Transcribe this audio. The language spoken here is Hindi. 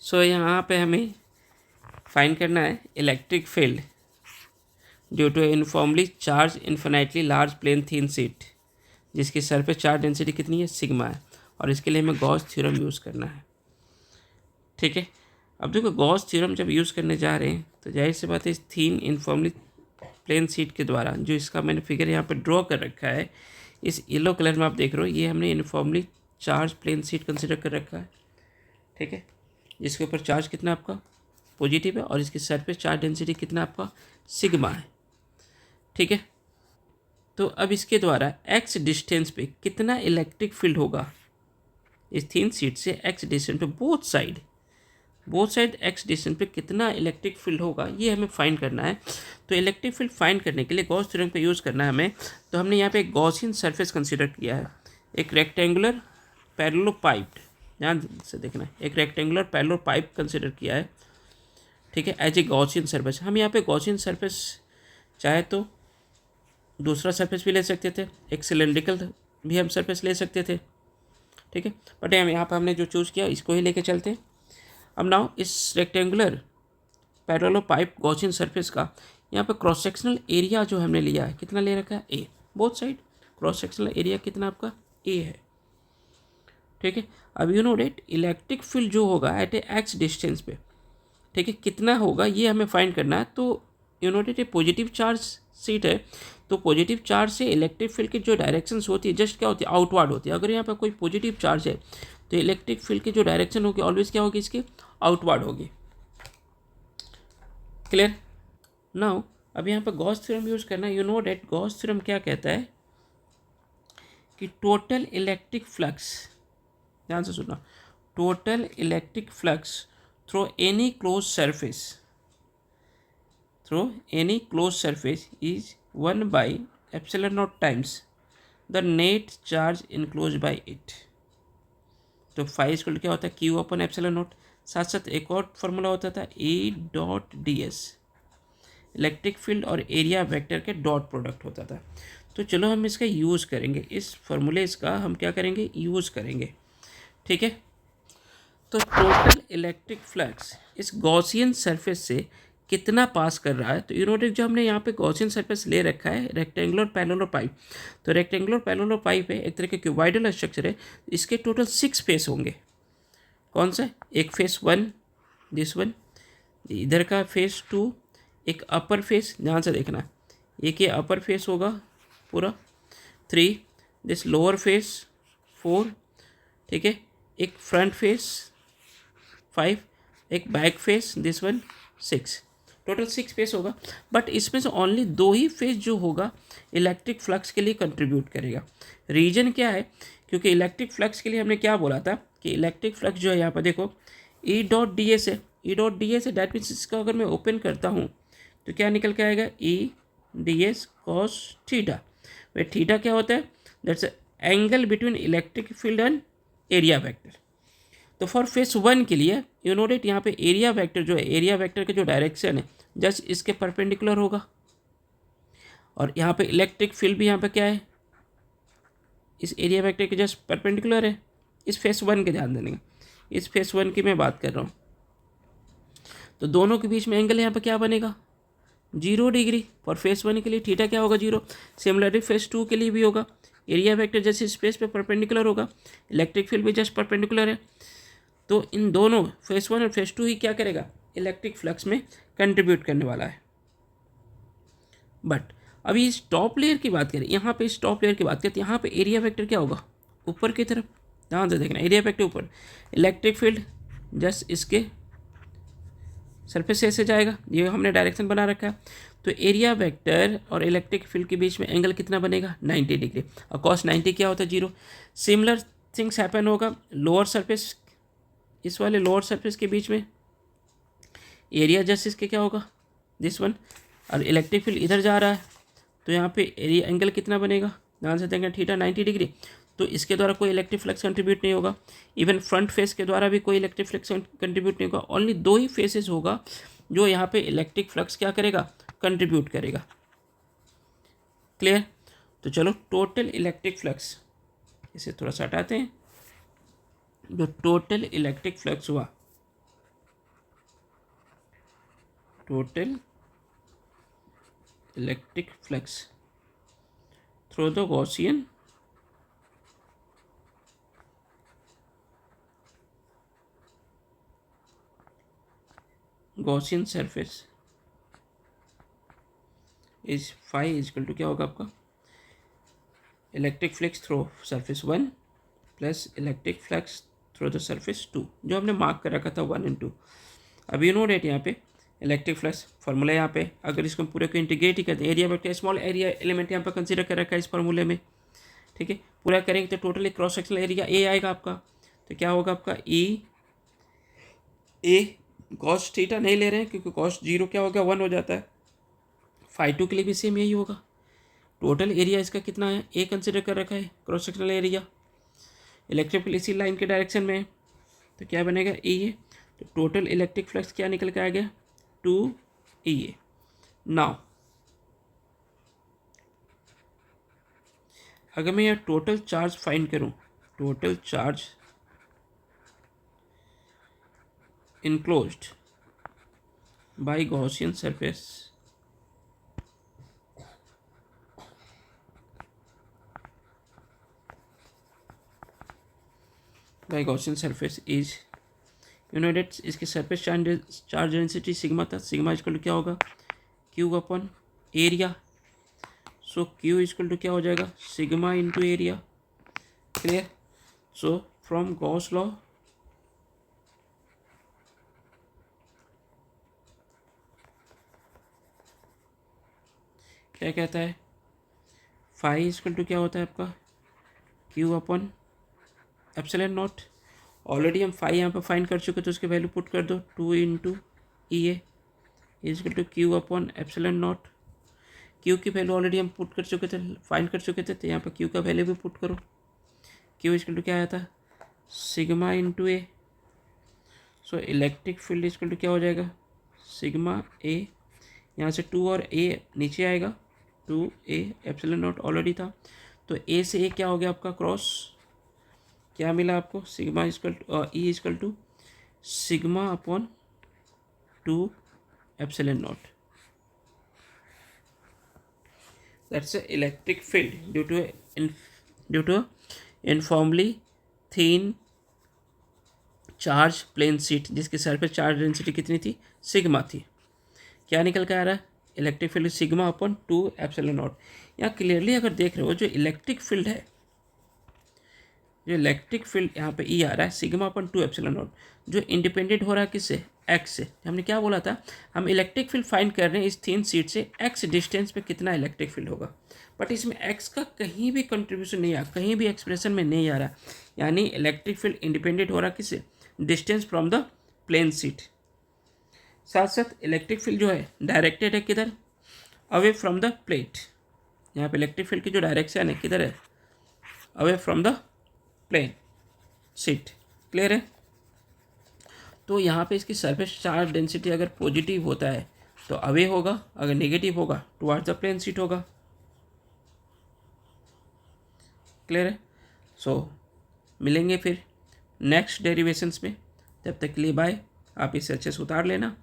सो यहाँ पे हमें फाइंड करना है electric field due to uniformly charge infinitely large plane thin sheet जिसकी सरफेस चार्ज डेंसिटी कितनी है, सिग्मा है, और इसके लिए हमें गॉस थ्योरम यूज़ करना है। ठीक है, अब देखो गॉस थ्योरम जब यूज़ करने जा रहे हैं तो जाहिर सी बात है इस थीन यूनिफॉर्मली प्लेन शीट के द्वारा, जो इसका मैंने फिगर यहाँ पे ड्रॉ कर रखा है, इस येलो कलर में आप देख रहे हो, ये हमने uniformly charge plane sheet consider कर रखा है। ठीक है, जिसके ऊपर चार्ज कितना आपका पॉजिटिव है और इसकी सरफेस चार्ज डेंसिटी कितना आपका सिग्मा है। ठीक है, तो अब इसके द्वारा एक्स डिस्टेंस पे कितना इलेक्ट्रिक फील्ड होगा इस थिन शीट से एक्स डिस्टेंस पे बोथ साइड एक्स डिस्टेंस पे कितना इलेक्ट्रिक फील्ड होगा, ये हमें फाइंड करना है। तो इलेक्ट्रिक फील्ड फाइंड करने के लिए गॉस थ्योरम का यूज़ करना है हमें। तो हमने यहाँ पे एक गॉसियन सरफेस कंसिडर किया है, एक रेक्टेंगुलर पैरेललोपाइप्ड, ध्यान से देखना, एक रेक्टेंगुलर पैरेललोपाइप कंसिडर किया है। ठीक है, एज ए गॉसियन सरफेस। हम यहाँ पे गॉसियन सरफेस चाहे तो दूसरा सरफेस भी ले सकते थे, एक सिलेंड्रिकल भी हम सरफेस ले सकते थे। ठीक है, बट यहाँ पर हमने जो चूज़ किया इसको ही लेके चलते हैं। अब नाउ इस रेक्टेंगुलर पैरेललोपाइप गॉसियन सरफेस का यहाँ पे क्रॉस सेक्शनल एरिया जो हमने लिया है कितना ले रखा है, uh, both side cross sectional area कितना आपका ए है। ठीक है, अब you know that electric field जो होगा एट ए एक्स डिस्टेंस पे, ठीक है, कितना होगा ये हमें फाइंड करना है। तो you know that a positive charge sheet है, तो पॉजिटिव चार्ज से इलेक्ट्रिक फील्ड की जो डायरेक्शंस होती है जस्ट क्या होती है, आउटवर्ड होती है। अगर यहाँ पर कोई पॉजिटिव चार्ज है तो इलेक्ट्रिक फील्ड की जो डायरेक्शन होगी ऑलवेज क्या होगी, इसकी आउटवर्ड होगी। क्लियर। नाउ अब यहाँ पर गॉस थ्योरम यूज करना है। You know that Gauss theorem क्या कहता है कि टोटल इलेक्ट्रिक फ्लक्स, ध्यान से सुनना, total electric flux through any close surface is 1 by epsilon naught times the net charge enclosed by it। तो फाई स्क्वायर क्या होता है, क्यू अपन एप्सिलॉन नॉट। साथ साथ एक और फॉर्मूला होता था ए dot D S, electric field और एरिया वेक्टर के डॉट प्रोडक्ट होता था। तो चलो हम इसका यूज़ करेंगे, इस फॉर्मूले इसका हम क्या करेंगे, यूज़ करेंगे। ठीक है, तो टोटल इलेक्ट्रिक फ्लक्स इस गॉसियन सरफेस से कितना पास कर रहा है। तो यूनोटिक जो हमने यहाँ पे गॉसियन सरफेस ले रखा है रेक्टेंगुलर पैरेलल पाइप, तो रेक्टेंगुलर पैरेलल पाइप है, एक तरह के क्यूबॉइडल स्ट्रक्चर है, इसके टोटल 6 फेस होंगे। कौन सा, एक फेस 1 दिस वन, इधर का फेस 2, एक अपर फेस, ध्यान से देखना, एक ये अपर फेस होगा पूरा 3, दिस लोअर फेस 4, ठीक है, एक फ्रंट फेस 5, एक back face this one 6, total 6 face होगा। बट इसमें से ओनली 2 ही फेस जो होगा इलेक्ट्रिक फ्लक्स के लिए कंट्रीब्यूट करेगा। रीजन क्या है, क्योंकि इलेक्ट्रिक फ्लक्स के लिए हमने क्या बोला था कि इलेक्ट्रिक फ्लक्स जो है यहाँ पर देखो ई डॉट डी एस है, ई डॉट डी एस है, डैट मीन्स इसका अगर मैं ओपन करता हूँ तो क्या निकल के आएगा, E d s cos theta. वे थीटा क्या होता है, that's angle between electric field and area vector. तो फॉर फेस 1 के लिए यू नो डेट यहाँ पे एरिया वेक्टर जो है, एरिया वेक्टर का जो डायरेक्शन है जस्ट इसके परपेंडिकुलर होगा, और यहाँ पे इलेक्ट्रिक फील्ड भी यहाँ पे क्या है, इस एरिया वेक्टर के जस्ट परपेंडिकुलर है। इस फेस 1 के ध्यान देने का, इस फेस 1 की मैं बात कर रहा हूँ, तो दोनों के बीच में एंगल यहाँ पे क्या बनेगा, 0 डिग्री। फॉर फेस 1 के लिए थीटा क्या होगा, 0। सिमिलरली फेस 2 के लिए भी होगा, एरिया वेक्टर जैसे स्पेस पे परपेंडिकुलर होगा, इलेक्ट्रिक फील्ड भी जस्ट परपेंडिकुलर है। तो इन दोनों फेस 1 और फेस 2 ही क्या करेगा, इलेक्ट्रिक फ्लक्स में कंट्रीब्यूट करने वाला है। बट अभी इस टॉप लेयर की बात करें, यहाँ पे इस टॉप लेयर की बात करें तो यहाँ पे एरिया वेक्टर क्या होगा, ऊपर की तरफ, ध्यान से देखना, एरिया वेक्टर ऊपर, इलेक्ट्रिक फील्ड जस्ट इसके सरफेस से ऐसे जाएगा, ये हमने डायरेक्शन बना रखा है। तो एरिया वेक्टर और इलेक्ट्रिक फील्ड के बीच में एंगल कितना बनेगा, 90 डिग्री, और कॉस 90 क्या होता है, 0। सिमिलर थिंग्स हैपन होगा लोअर सरफेस, इस वाले लोअर सरफेस के बीच में एरिया जस्ट इसके क्या होगा, दिस वन, और इलेक्ट्रिक फील्ड इधर जा रहा है, तो यहाँ पे एरिया एंगल कितना बनेगा, ध्यान से देंगे, थीटा 90 डिग्री। तो इसके द्वारा कोई इलेक्ट्रिक फ्लक्स कंट्रीब्यूट नहीं होगा, इवन फ्रंट फेस के द्वारा भी कोई इलेक्ट्रिक फ्लक्स कंट्रीब्यूट नहीं होगा। ओनली 2 ही फेसेस होगा जो यहाँ पे इलेक्ट्रिक फ्लक्स क्या करेगा, कंट्रीब्यूट करेगा। क्लियर। तो चलो टोटल इलेक्ट्रिक फ्लक्स, इसे थोड़ा सा हटाते हैं, जो टोटल इलेक्ट्रिक फ्लक्स हुआ total electric flux through the Gaussian surface is phi is equal to क्या होगा आपका electric flux through surface 1 plus electric flux through the surface 2, जो हमने मार्क कर रखा था 1 and 2। अब यू नो डेट यहाँ पे इलेक्ट्रिक फ्लक्स फार्मूला यहाँ पे, अगर इसको पूरे को इंटीग्रेट ही करते हैं, area but small area element यहाँ पे कंसीडर कर रखा है इस फार्मूले में, ठीक है। पूरा करेंगे तो totally cross sectional area A आएगा आपका, तो क्या होगा आपका ए कॉस थीटा नहीं ले रहे हैं क्योंकि कॉस 0 क्या हो गया 1 हो जाता है। फाई 2 के लिए भी सेम यही होगा। टोटल एरिया इसका कितना है ए कंसिडर कर रखा है cross sectional area, electric field इसी लाइन के डायरेक्शन में है, तो क्या बनेगा ई ए। तो टोटल इलेक्ट्रिक फ्लक्स क्या निकल के आ गया 2 ई ए। नाउ अगर मैं यहाँ टोटल चार्ज फाइंड करूँ, total charge enclosed by Gaussian surface is you know that इसकी सरफेस चार्ज डेंसिटी सिग्मा था, सिग्मा इक्वल टू क्या होगा Q upon area. So Q equal to क्या हो जाएगा sigma into area. Clear. So from Gauss law क्या कहता है फाई इक्वल टू क्या होता है आपका Q upon epsilon not. Already हम फाई यहाँ पर फाइंड कर चुके, तो उसकी वैल्यू पुट कर दो 2 into E A equal to Q upon epsilon naught. Q की वैल्यू ऑलरेडी हम पुट कर चुके थे, फाइंड कर चुके थे, तो यहाँ पर क्यू का वैल्यू भी पुट करो। क्यू इक्वल टू क्या आया था sigma into A. So electric field equal to क्या हो जाएगा सिग्मा ए, यहाँ से 2 और ए नीचे आएगा 2 ए एप्सिलॉन नॉट ऑलरेडी था, तो ए से ए क्या हो गया आपका क्रॉस, क्या मिला आपको sigma equal to E equal to sigma upon 2 epsilon naught. That's electric field due to uniformly thin charge plane sheet जिसकी सरफेस चार्ज डेंसिटी कितनी थी सिग्मा थी। क्या निकल के आ रहा है electric field sigma upon 2 epsilon not. यहाँ क्लियरली अगर देख रहे हो जो इलेक्ट्रिक फील्ड है, जो इलेक्ट्रिक फील्ड यहाँ पे ई आ रहा है सिग्मा अपॉन 2 एप्सिलॉन नॉट, जो इंडिपेंडेंट हो रहा है किससे एक्स से। हमने क्या बोला था हम इलेक्ट्रिक फील्ड फाइंड कर रहे हैं इस थिन शीट से एक्स डिस्टेंस पे कितना इलेक्ट्रिक फील्ड होगा, बट इसमें एक्स का कहीं भी कंट्रीब्यूशन नहीं आ, कहीं भी एक्सप्रेशन में नहीं आ रहा, यानी इलेक्ट्रिक फील्ड इंडिपेंडेंट हो रहा है किससे distance from the plane sheet. साथ साथ इलेक्ट्रिक फील्ड जो है डायरेक्टेड है किधर अवे फ्रॉम द प्लेट। यहाँ पे इलेक्ट्रिक फील्ड की जो डायरेक्शन है किधर है away from the plane sheet. Clear है। तो यहाँ पे इसकी सरफेस चार्ज डेंसिटी अगर पॉजिटिव होता है तो अवे होगा, अगर नेगेटिव होगा टुवर्ड्स द प्लेन शीट होगा। क्लियर है। सो मिलेंगे फिर नेक्स्ट डेरिवेशंस में, तब तक के लिए बाय। आप इसे अच्छे से उतार लेना।